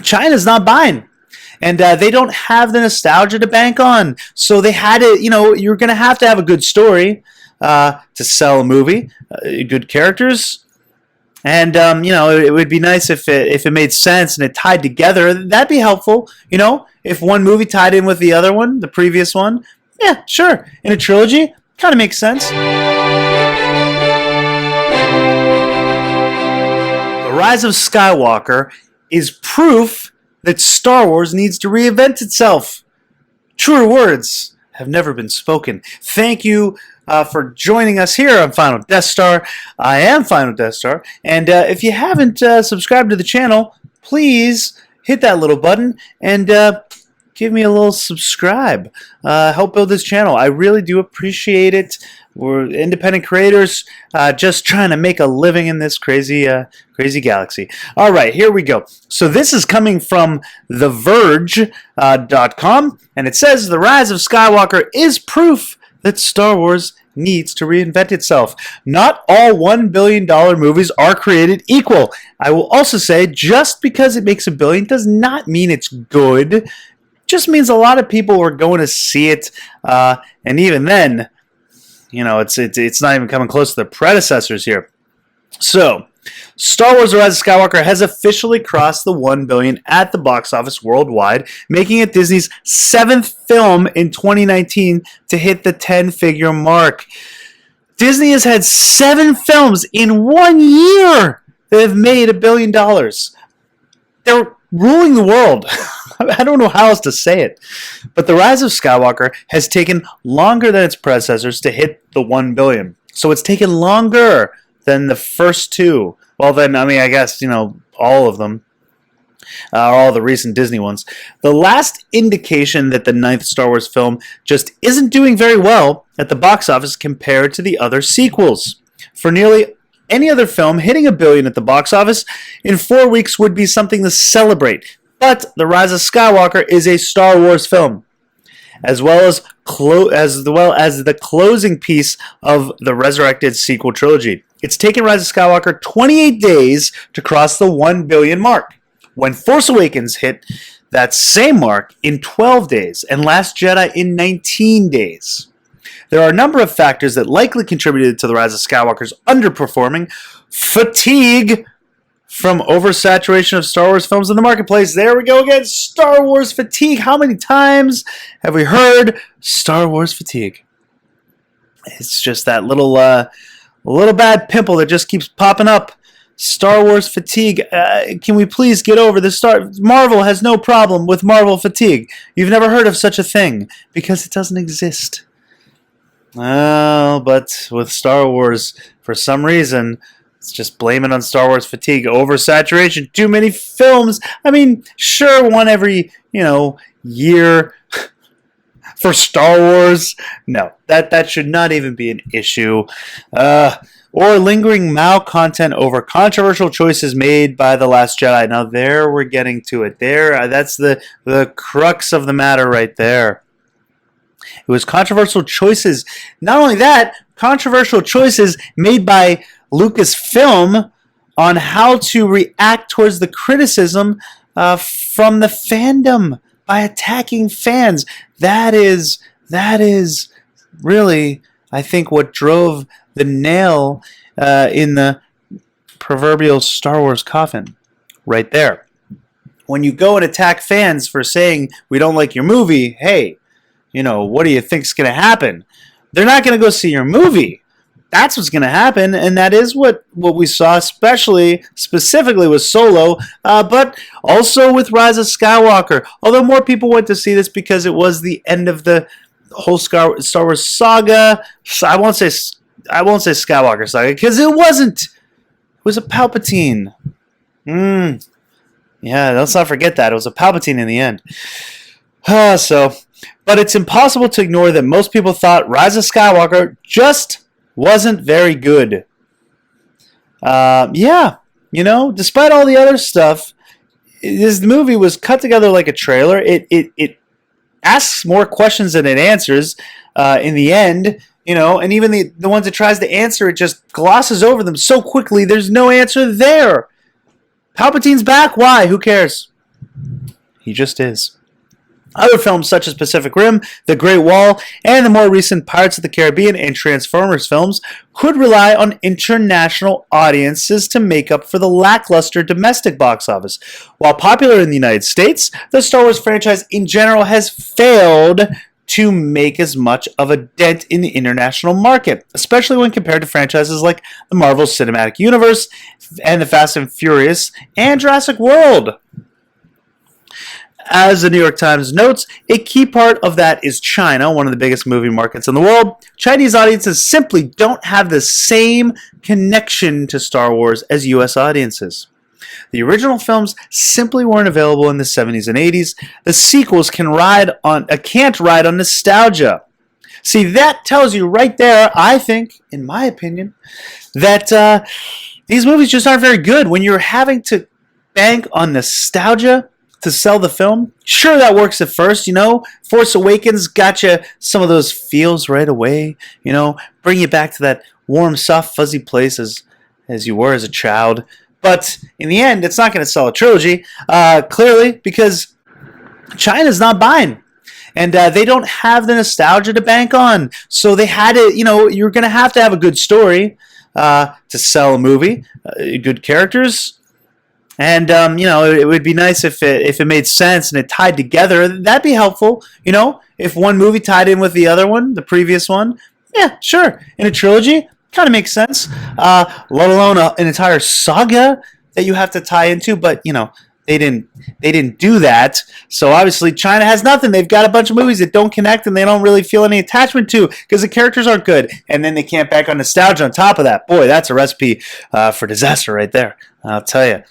China's not buying. And they don't have the nostalgia to bank on. So they had to, you're going to have a good story to sell a movie, good characters. And, it would be nice if it made sense and it tied together. That'd be helpful. If one movie tied in with the other one, the previous one. Yeah, sure. In a trilogy, kind of makes sense. The Rise of Skywalker is proof that Star Wars needs to reinvent itself. Truer words have never been spoken. Thank you for joining us here on Final Death Star. I am Final Death Star, and if you haven't subscribed to the channel, please hit that little button and give me a little subscribe. Help build this channel. I really do appreciate it. We're independent creators just trying to make a living in this crazy galaxy. All right, here we go. So this is coming from TheVerge.com, and it says, The Rise of Skywalker is proof that Star Wars needs to reinvent itself. Not all $1 billion movies are created equal. I will also say, just because it makes $1 billion does not mean it's good. Just means a lot of people are going to see it, and even then, it's not even coming close to the predecessors here. So, Star Wars: The Rise of Skywalker has officially crossed the $1 billion at the box office worldwide, making it Disney's 7th film in 2019 to hit the 10-figure mark. Disney has had 7 films in 1 year that have made $1 billion. They're ruling the world. I don't know how else to say it. But The Rise of Skywalker has taken longer than its predecessors to hit the $1 billion. So it's taken longer than the first two. Well, then, I guess, all of them. All the recent Disney ones. The last indication that the 9th Star Wars film just isn't doing very well at the box office compared to the other sequels. For nearly any other film, hitting $1 billion at the box office in 4 weeks would be something to celebrate. But The Rise of Skywalker is a Star Wars film, as well as the closing piece of the resurrected sequel trilogy. It's taken Rise of Skywalker 28 days to cross the $1 billion mark, when Force Awakens hit that same mark in 12 days, and Last Jedi in 19 days. There are a number of factors that likely contributed to The Rise of Skywalker's underperforming. Fatigue from oversaturation of Star Wars films in the marketplace. There we go again. Star Wars fatigue. How many times have we heard Star Wars fatigue? It's just that little bad pimple that just keeps popping up. Star Wars fatigue. Can we please get over this? Marvel has no problem with Marvel fatigue. You've never heard of such a thing because it doesn't exist. Oh, but with Star Wars, for some reason, it's just blaming on Star Wars fatigue, oversaturation, too many films. Sure, one every, year for Star Wars. No, that should not even be an issue. Or lingering Mao content over controversial choices made by The Last Jedi. Now there we're getting to it. That's the crux of the matter right there. It was controversial choices. Not only that, controversial choices made by Lucasfilm on how to react towards the criticism from the fandom by attacking fans. That is really, I think, what drove the nail in the proverbial Star Wars coffin right there. When you go and attack fans for saying, we don't like your movie, hey, what do you think's going to happen? They're not going to go see your movie. That's what's going to happen, and that is what we saw, specifically with Solo, but also with Rise of Skywalker. Although more people went to see this because it was the end of the whole Star Wars saga. I won't say Skywalker Saga because it wasn't. It was a Palpatine. Yeah, let's not forget that it was a Palpatine in the end. But it's impossible to ignore that most people thought Rise of Skywalker just wasn't very good. Despite all the other stuff, this movie was cut together like a trailer. It asks more questions than it answers in the end, and even the ones it tries to answer, it just glosses over them so quickly, there's no answer there. Palpatine's back. Why? Who cares? He just is. Other films such as Pacific Rim, The Great Wall, and the more recent Pirates of the Caribbean and Transformers films could rely on international audiences to make up for the lackluster domestic box office. While popular in the United States, the Star Wars franchise in general has failed to make as much of a dent in the international market, especially when compared to franchises like the Marvel Cinematic Universe and the Fast and Furious and Jurassic World. As the New York Times notes, a key part of that is China, one of the biggest movie markets in the world. Chinese audiences simply don't have the same connection to Star Wars as U.S. audiences. The original films simply weren't available in the 70s and 80s. The sequels can't ride on nostalgia. See, that tells you right there, I think, in my opinion, that these movies just aren't very good. When you're having to bank on nostalgia to sell the film, sure, that works at first, Force Awakens got you some of those feels right away, bring you back to that warm, soft, fuzzy place as you were as a child. But in the end, it's not going to sell a trilogy, clearly, because China's not buying. And they don't have the nostalgia to bank on. So they had to, you're going to have a good story to sell a movie, good characters. And, it would be nice if it made sense and it tied together. That'd be helpful, if one movie tied in with the other one, the previous one. Yeah, sure. In a trilogy, kind of makes sense. Let alone an entire saga that you have to tie into. But, they didn't do that. So obviously China has nothing. They've got a bunch of movies that don't connect and they don't really feel any attachment to because the characters aren't good. And then they can't bank on nostalgia on top of that. Boy, that's a recipe for disaster right there. I'll tell you.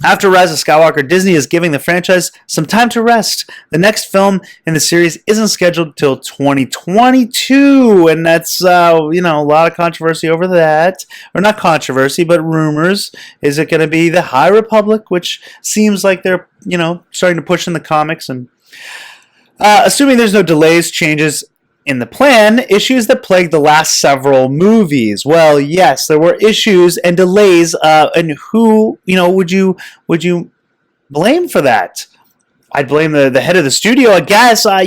After Rise of Skywalker, Disney is giving the franchise some time to rest. The next film in the series isn't scheduled till 2022, and that's, a lot of controversy over that. Or not controversy, but rumors. Is it going to be The High Republic, which seems like they're, starting to push in the comics, and assuming there's no delays, changes in the plan, issues that plagued the last several movies. Well, yes, there were issues and delays, and who, would you blame for that? I'd blame the head of the studio, I guess. I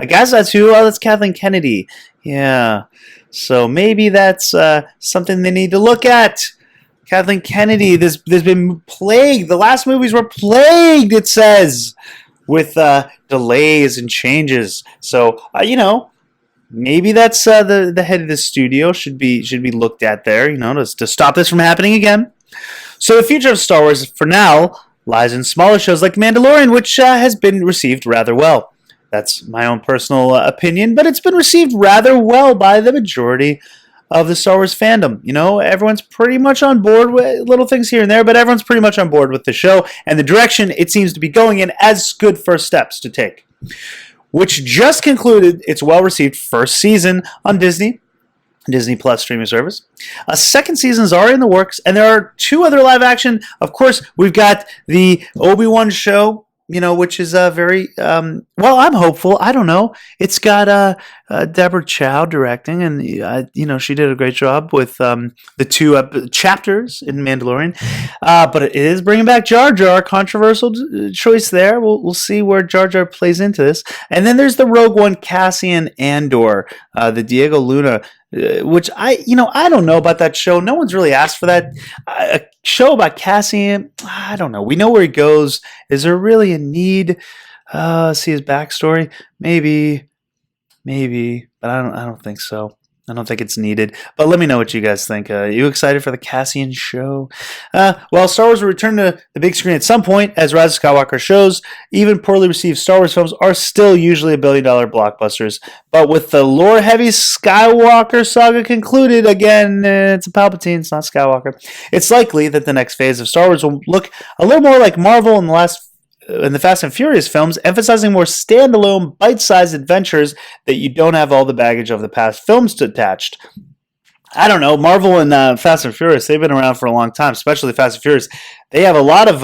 guess that's who. Oh, that's Kathleen Kennedy. Yeah. So maybe that's something they need to look at. Kathleen Kennedy, there's been plagued. The last movies were plagued, it says, with delays and changes. So, maybe that's the head of the studio should be looked at there, to stop this from happening again. So the future of Star Wars, for now, lies in smaller shows like Mandalorian, which has been received rather well. That's my own personal opinion, but it's been received rather well by the majority of the Star Wars fandom. Everyone's pretty much on board with little things here and there, but everyone's pretty much on board with the show and the direction it seems to be going in as good first steps to take, which just concluded its well-received first season on Disney Plus streaming service. A second season is already in the works, and there are 2 other live action. Of course, we've got the Obi-Wan show, which is very, I'm hopeful. I don't know. It's got Deborah Chow directing, and, she did a great job with the 2 chapters in Mandalorian. But it is bringing back Jar Jar, controversial choice there. We'll see where Jar Jar plays into this. And then there's the Rogue One Cassian Andor, the Diego Luna, which I don't know about that show. No one's really asked for that. A show about Cassian, I don't know. We know where he goes. Is there really a need? See his backstory? Maybe, but I don't think so. I don't think it's needed. But let me know what you guys think. Are you excited for the Cassian show? Well, Star Wars will return to the big screen at some point, as Rise of Skywalker shows. Even poorly received Star Wars films are still usually $1 billion blockbusters. But with the lore-heavy Skywalker Saga concluded, again, it's a Palpatine, it's not Skywalker. It's likely that the next phase of Star Wars will look a little more like Marvel in the Fast and Furious films, emphasizing more standalone, bite-sized adventures that you don't have all the baggage of the past films attached. I don't know, Marvel and Fast and Furious, they've been around for a long time, especially Fast and Furious. They have a lot of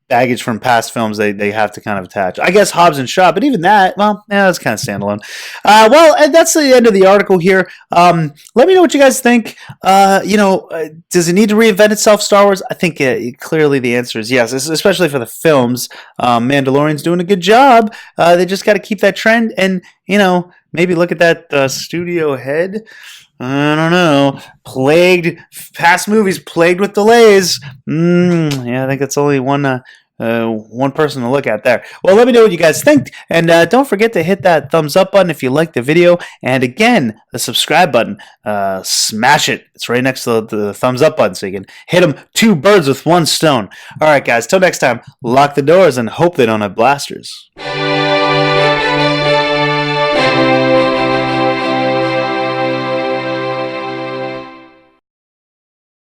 baggage from past films they have to kind of attach. I guess Hobbs and Shaw, but even that, well, yeah, that's kind of standalone. Well, and that's the end of the article here. Let me know what you guys think. Does it need to reinvent itself, Star Wars? I think clearly the answer is yes, especially for the films. Mandalorian's doing a good job. They just got to keep that trend and, maybe look at that studio head. I don't know. Past movies plagued with delays. Yeah, I think that's only one person to look at there. Well, let me know what you guys think, and don't forget to hit that thumbs up button if you liked the video, and again, the subscribe button. Smash it. It's right next to the thumbs up button, so you can hit them 2 birds with 1 stone. All right, guys. Till next time, lock the doors and hope they don't have blasters.